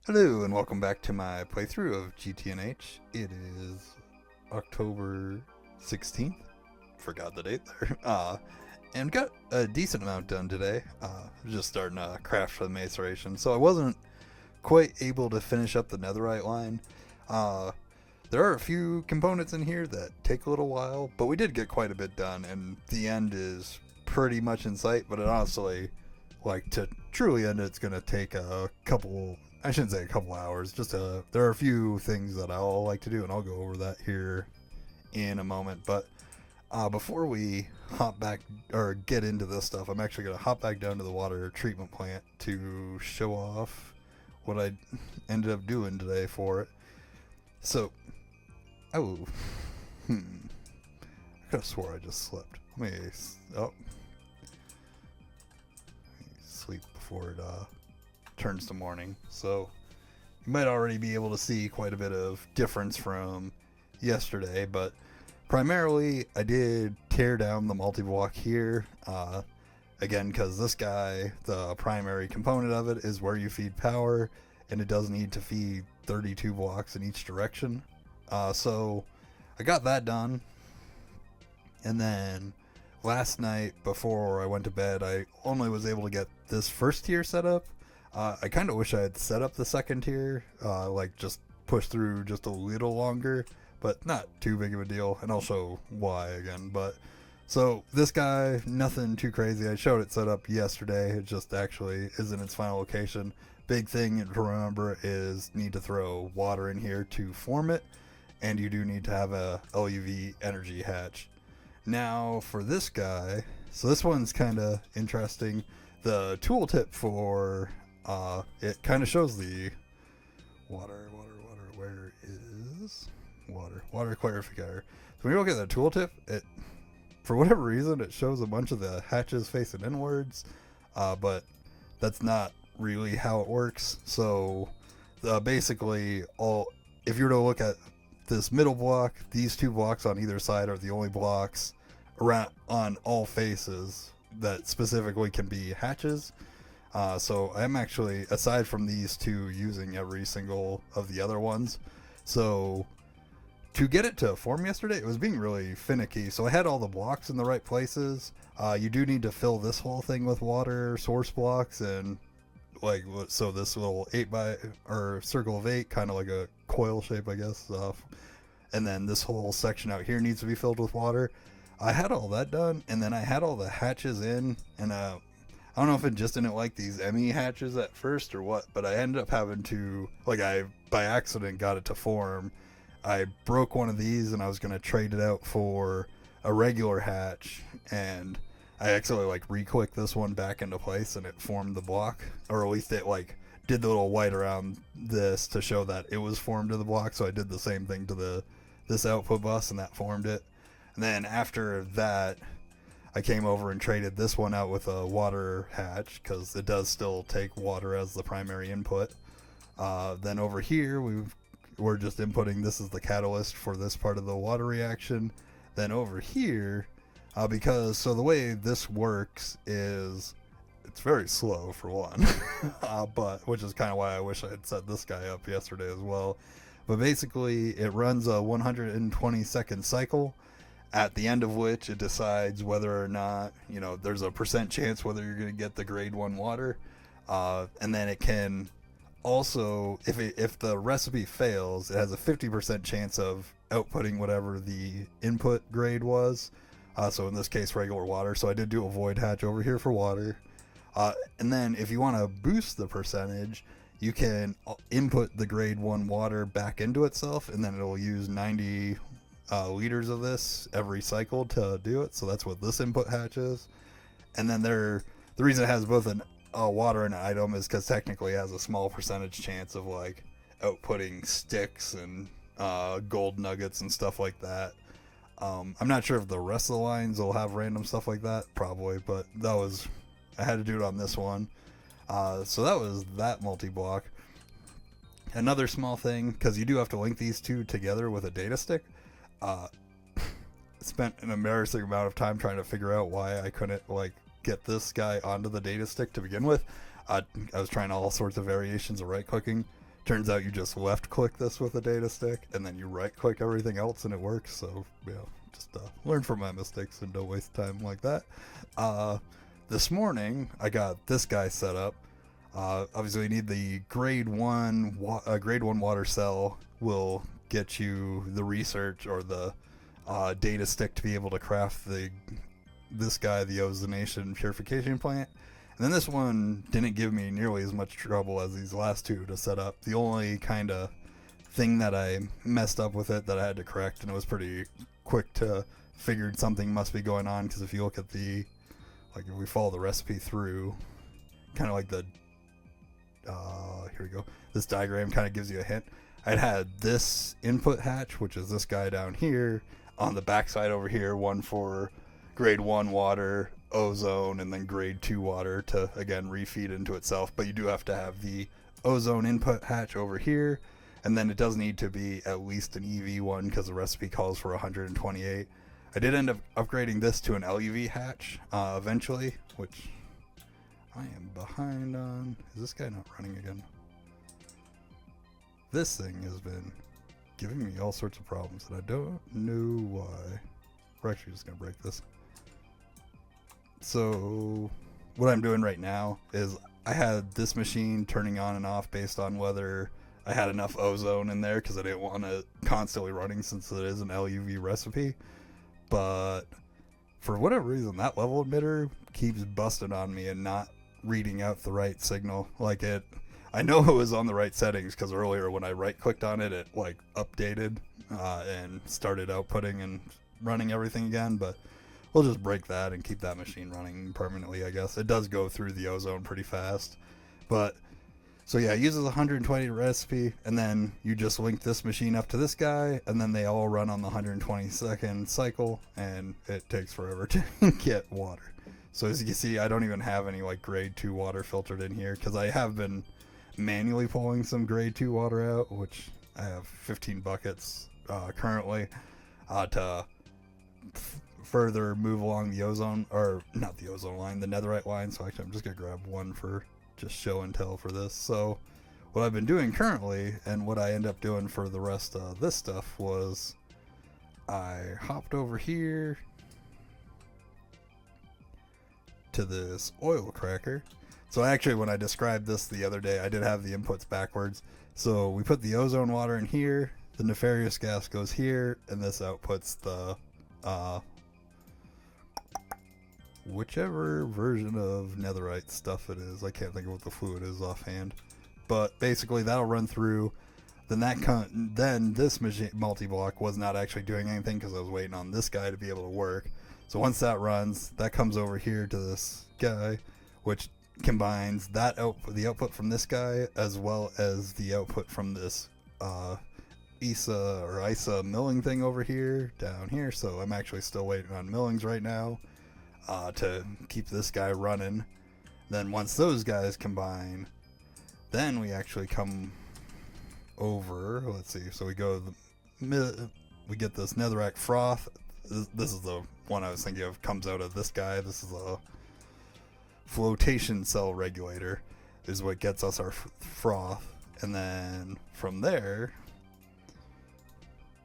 Hello and welcome back to my playthrough of GTNH. It is October 16th. Forgot the date there. And got a decent amount done today. Just starting to craft for the maceration. So I wasn't quite able to finish up the Netherite line. Uh, there are a few components in here that take a little while, but we did get quite a bit done, and the end is pretty much in sight. But it honestly, like, to truly end it's going to take a couple, I shouldn't say a couple hours, there are a few things that I'll like to do, and I'll go over that here in a moment. But before we hop back or get into this stuff, I'm actually going to hop back down to the water treatment plant to show off what I ended up doing today for it. So, oh, I could have swore I just slept. Let me, oh, sleep before it turns to morning. So, you might already be able to see quite a bit of difference from yesterday, but primarily I did tear down the multi-block here. Again, because this guy, the primary component of it is where you feed power, and it does need to feed 32 blocks in each direction. So I got that done, and then last night before I went to bed, I only was able to get this first tier set up. I kind of wish I had set up the second tier, like just push through just a little longer, but not too big of a deal, and I'll show why again. But so this guy, nothing too crazy. I showed it set up yesterday. It just actually is in its final location. Big thing to remember is need to throw water in here to form it, and you do need to have a LUV energy hatch. Now for this guy, so this one's kind of interesting. The tooltip for it kind of shows the water. Where is water clarifier? So when you look at the tooltip, it for whatever reason it shows a bunch of the hatches facing inwards, but that's not really how it works. So basically, all if you were to look at this middle block, these two blocks on either side are the only blocks around on all faces that specifically can be hatches. So I'm actually, aside from these two, using every single of the other ones. So to get it to form yesterday, it was being really finicky. So I had all the blocks in the right places. You do need to fill this whole thing with water, source blocks, and like so this little 8 by or circle of 8, kind of like a coil shape, I guess. And then this whole section out here needs to be filled with water. I had all that done, and then I had all the hatches in, and I don't know if it just didn't like these ME hatches at first or what, but I ended up having to, like, I by accident got it to form. I broke one of these and I was going to trade it out for a regular hatch, and I actually like re-clicked this one back into place and it formed the block, or at least it like did the little white around this to show that it was formed to the block. So I did the same thing to this output bus and that formed it. And then after that, I came over and traded this one out with a water hatch because it does still take water as the primary input. Then over here, we're just inputting this as the catalyst for this part of the water reaction. Then over here, so the way this works is it's very slow for one, but which is kind of why I wish I had set this guy up yesterday as well. But basically, it runs a 120-second cycle, at the end of which it decides whether or not, there's a percent chance whether you're going to get the grade 1 water. And then it can also, if the recipe fails, it has a 50% chance of outputting whatever the input grade was. So in this case, regular water. So I did do a void hatch over here for water. And then if you want to boost the percentage, you can input the grade 1 water back into itself, and then it'll use 90 liters of this every cycle to do it. So that's what this input hatch is. And then the reason it has both a water and an item is because technically it has a small percentage chance of like outputting sticks and gold nuggets and stuff like that. I'm not sure if the rest of the lines will have random stuff like that, probably, but I had to do it on this one. So that was that multi-block. Another small thing, because you do have to link these two together with a data stick. Spent an embarrassing amount of time trying to figure out why I couldn't like get this guy onto the data stick to begin with. I was trying all sorts of variations of right clicking. Turns out you just left click this with a data stick, and then you right click everything else, and it works. So yeah, just learn from my mistakes and don't waste time like that. This morning I got this guy set up. Obviously, you need the grade one water cell will get you the research or the data stick to be able to craft this guy, the ozonation purification plant. And then this one didn't give me nearly as much trouble as these last two to set up. The only kind of thing that I messed up with it that I had to correct, and it was pretty quick to figured something must be going on, because if you look at if we follow the recipe through, kind of like the here we go, this diagram kind of gives you a hint. I'd had this input hatch, which is this guy down here, on the backside over here, one for grade 1 water, ozone, and then grade 2 water to again refeed into itself. But you do have to have the ozone input hatch over here, and then it does need to be at least an EV one because the recipe calls for 128. I did end up upgrading this to an LUV hatch eventually, which I am behind on. Is this guy not running again? This thing has been giving me all sorts of problems, and I don't know why. We're actually just going to break this. So what I'm doing right now is I had this machine turning on and off based on whether I had enough ozone in there, because I didn't want it constantly running since it is an LUV recipe. But for whatever reason, that level emitter keeps busting on me and not reading out the right signal. I know it was on the right settings, because earlier when I right clicked on it, it updated and started outputting and running everything again. But we'll just break that and keep that machine running permanently, I guess. It does go through the ozone pretty fast. But so yeah, it uses 120 recipe, and then you just link this machine up to this guy, and then they all run on the 120-second cycle, and it takes forever to get water. So as you can see, I don't even have any grade 2 water filtered in here, because I have been manually pulling some grade 2 water out, which I have 15 buckets currently to further move along the ozone, or not the ozone line, the netherite line. So actually I'm just gonna grab one for just show and tell for this. So what I've been doing currently, and what I end up doing for the rest of this stuff, was I hopped over here to this oil cracker. So actually, when I described this the other day, I did have the inputs backwards. So we put the ozone water in here, the nefarious gas goes here, and this outputs the whichever version of netherite stuff it is. I can't think of what the fluid is offhand, but basically that'll run through. Then this machine multi-block was not actually doing anything because I was waiting on this guy to be able to work. So once that runs, that comes over here to this guy, which combines that the output from this guy as well as the output from this ISA milling thing over here down here. So I'm actually still waiting on millings right now to keep this guy running. Then once those guys combine, then we actually come over. Let's see. So we go we get this netherrack froth. This is the one I was thinking of. Comes out of this guy. This is a flotation cell regulator, is what gets us our froth. And then from there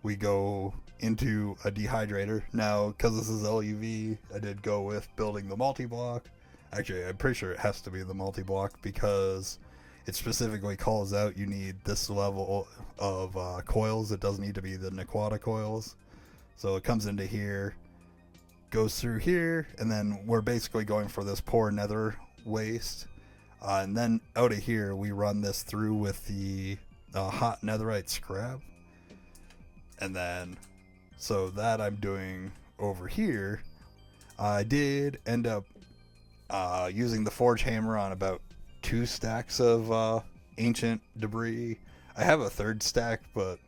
we go into a dehydrator. Now, because this is LUV, I did go with building the multi-block. Actually, I'm pretty sure it has to be the multi-block because it specifically calls out you need this level of coils. It doesn't need to be the Nequata coils. So it comes into here, goes through here, and then we're basically going for this poor nether waste. And then out of here, we run this through with the hot netherite scrap. And then, so that I'm doing over here, I did end up using the forge hammer on about 2 stacks of ancient debris. I have a 3rd stack, but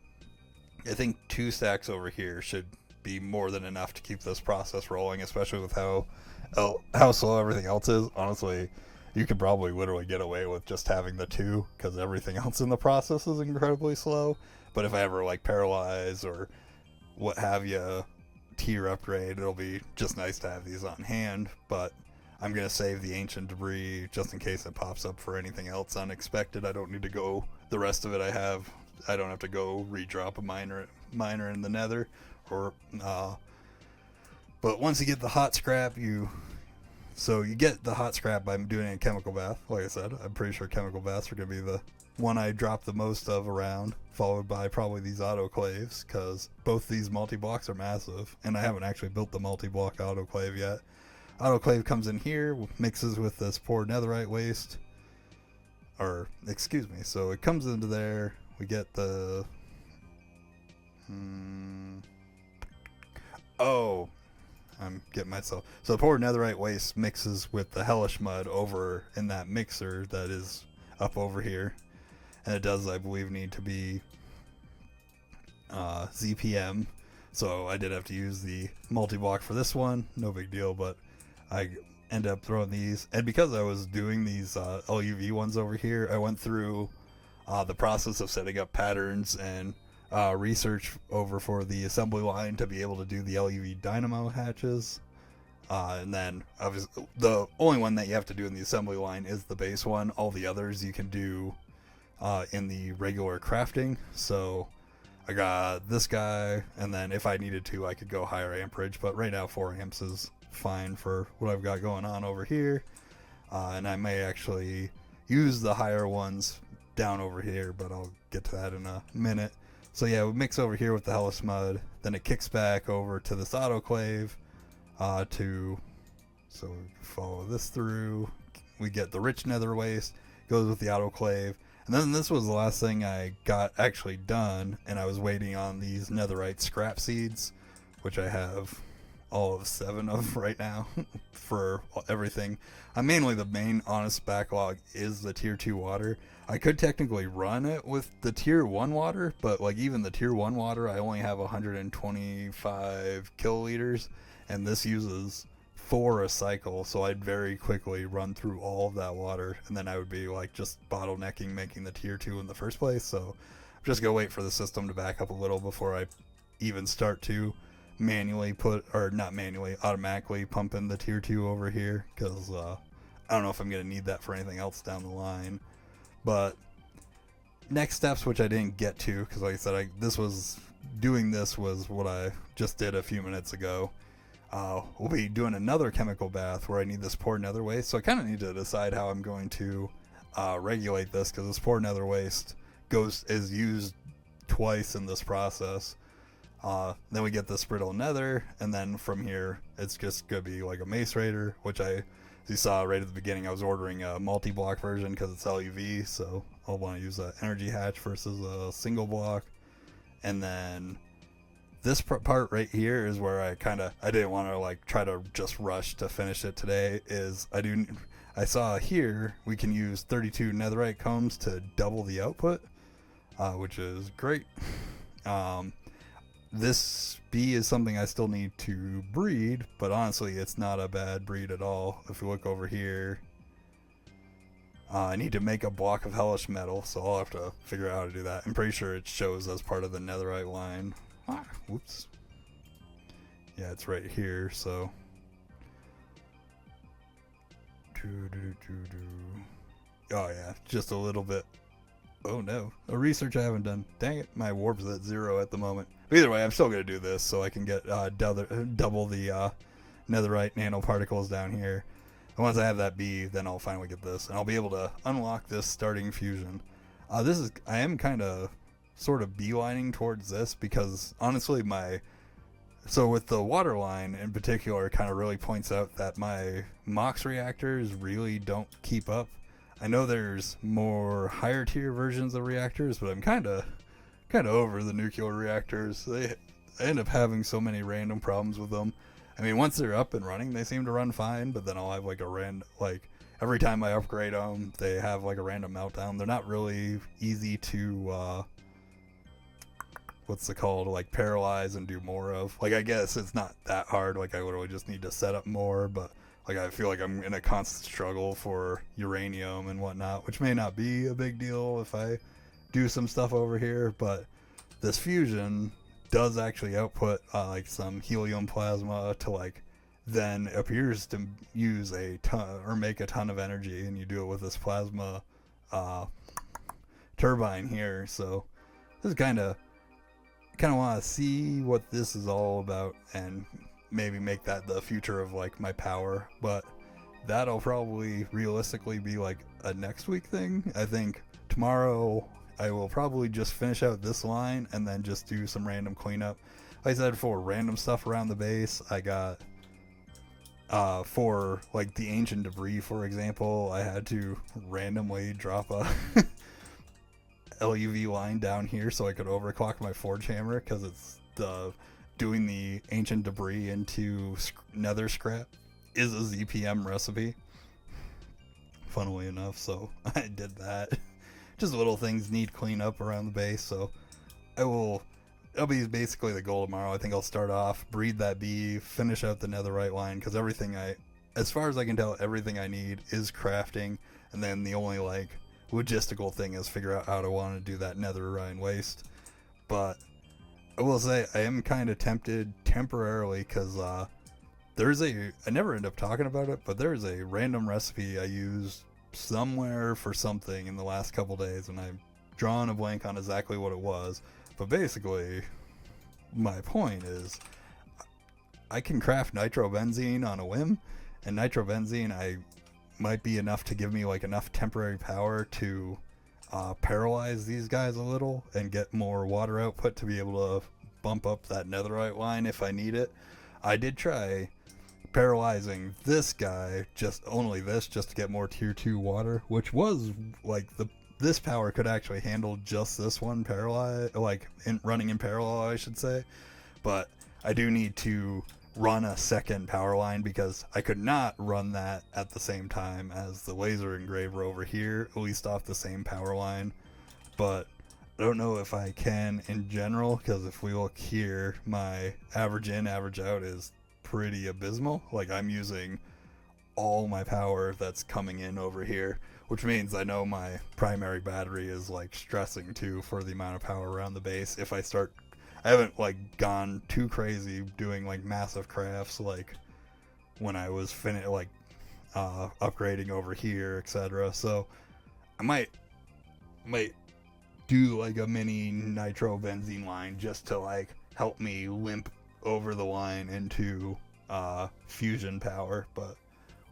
I think 2 stacks over here should be more than enough to keep this process rolling, especially with how slow everything else is. Honestly, you could probably literally get away with just having the 2 because everything else in the process is incredibly slow. But if I ever paralyze or what have you, tier upgrade, it'll be just nice to have these on hand. But I'm going to save the ancient debris just in case it pops up for anything else unexpected. I don't need to go the rest of it. I don't have to go redrop a miner in the nether. But once you get the hot scrap, you get the hot scrap by doing a chemical bath. Like I said, I'm pretty sure chemical baths are going to be the one I drop the most of around, followed by probably these autoclaves, because both these multi-blocks are massive, and I haven't actually built the multi-block autoclave yet. Autoclave comes in here, mixes with this poor netherite waste, so it comes into there. We get the I'm getting myself. So the poor netherite waste mixes with the hellish mud over in that mixer that is up over here, and it does, I believe, need to be ZPM. So I did have to use the multi-block for this one. No big deal, but I ended up throwing these, and because I was doing these LUV ones over here, I went through the process of setting up patterns and research over for the assembly line to be able to do the LUV dynamo hatches. And then obviously the only one that you have to do in the assembly line is the base one. All the others you can do in the regular crafting. So I got this guy, and then if I needed to, I could go higher amperage, but right now 4 amps is fine for what I've got going on over here. And I may actually use the higher ones down over here, but I'll get to that in a minute. So yeah, we mix over here with the hellish mud, then it kicks back over to this autoclave so we follow this through. We get the rich nether waste, goes with the autoclave, and then this was the last thing I got actually done, and I was waiting on these netherite scrap seeds, which I have all of 7 of right now for everything. Mainly the main honest backlog is the tier 2 water. I could technically run it with the tier 1 water, but like even the tier 1 water, I only have 125 kiloliters, and this uses 4 a cycle, so I'd very quickly run through all of that water, and then I would be like just bottlenecking making the tier 2 in the first place. So I'm just gonna wait for the system to back up a little before I even start to automatically pump in the tier 2 over here, because I don't know if I'm gonna need that for anything else down the line. But next steps, which I didn't get to, because like I said, this was what I just did a few minutes ago. We'll be doing another chemical bath where I need this poor nether waste, so I kind of need to decide how I'm going to regulate this, because this poor nether waste is used twice in this process. Then we get this brittle nether, and then from here it's just gonna be like a mace raider, which as you saw right at the beginning, I was ordering a multi-block version because it's LUV, so I'll want to use an energy hatch versus a single block. And then this part right here is where I didn't want to like try to just rush to finish it today. I saw here we can use 32 netherite combs to double the output, which is great. This bee is something I still need to breed, but honestly it's not a bad breed at all. If we look over here, I need to make a block of hellish metal, so I'll have to figure out how to do that. I'm pretty sure it shows as part of the Netherite line. Whoops. Yeah, it's right here, so. Oh yeah, just a little bit. Oh no, a research I haven't done. Dang it, my warp's at 0 at the moment. But either way, I'm still going to do this so I can get double the netherite nanoparticles down here. And once I have that bee, then I'll finally get this, and I'll be able to unlock this starting fusion. I am kind of sort of beelining towards this, because honestly so with the water line in particular, it kind of really points out that my MOX reactors really don't keep up. I know there's more higher tier versions of reactors, but I'm kind of over the nuclear reactors. I end up having so many random problems with them. I mean, once they're up and running, they seem to run fine, but then I'll have like every time I upgrade them, they have like a random meltdown. They're not really easy to like paralyze and do more of. Like, I guess it's not that hard. Like, I literally just need to set up more, but like, I feel like I'm in a constant struggle for uranium and whatnot, which may not be a big deal if I do some stuff over here, but this fusion does actually output like some helium plasma to like then appears to use a ton or make a ton of energy, and you do it with this plasma uh, turbine here. So this is kind of want to see what this is all about and maybe make that the future of like my power. But that'll probably realistically be like a next week thing. I think tomorrow I will probably just finish out this line and then just do some random cleanup. Like I said, for random stuff around the base, I got for like the ancient debris, for example, I had to randomly drop a LUV line down here so I could overclock my forge hammer, because it's doing the ancient debris into nether scrap is a ZPM recipe, funnily enough. So I did that. Just little things need cleanup around the base. So it'll be basically the goal tomorrow. I think I'll start off, breed that bee, finish out the netherite line, because as far as I can tell, everything I need is crafting, and then the only like logistical thing is figure out how to want to do that netherite waste. But I will say I am kind of tempted temporarily, because I never end up talking about it, but there's a random recipe I used somewhere for something in the last couple days, and I've drawn a blank on exactly what it was. But basically, my point is, I can craft nitrobenzene on a whim, and nitrobenzene might be enough to give me like enough temporary power to paralyze these guys a little and get more water output to be able to bump up that netherite line if I need it. I did try paralyzing this guy, just to get more tier 2 water, which was like this power could actually handle just this one running in parallel, I should say. But I do need to run a second power line, because I could not run that at the same time as the laser engraver over here, at least off the same power line. But I don't know if I can in general, because if we look here, my average in, average out is pretty abysmal. Like, I'm using all my power that's coming in over here, which means I know my primary battery is like stressing too for the amount of power around the base. I haven't like gone too crazy doing like massive crafts like when I was upgrading over here, etc. So I might do like a mini nitrobenzene line just to like help me limp over the line into fusion power, but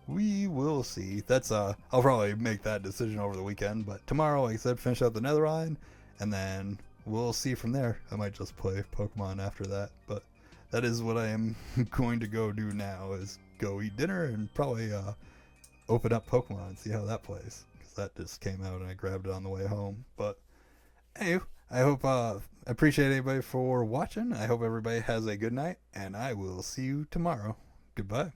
we will see. I'll probably make that decision over the weekend, but tomorrow, like I said, finish out the nether line, and then we'll see from there. I might just play Pokemon after that, but that is what I am going to go do now, is go eat dinner and probably open up Pokemon and see how that plays, because that just came out and I grabbed it on the way home. But anyway, I hope I appreciate anybody for watching. I hope everybody has a good night, and I will see you tomorrow. Goodbye.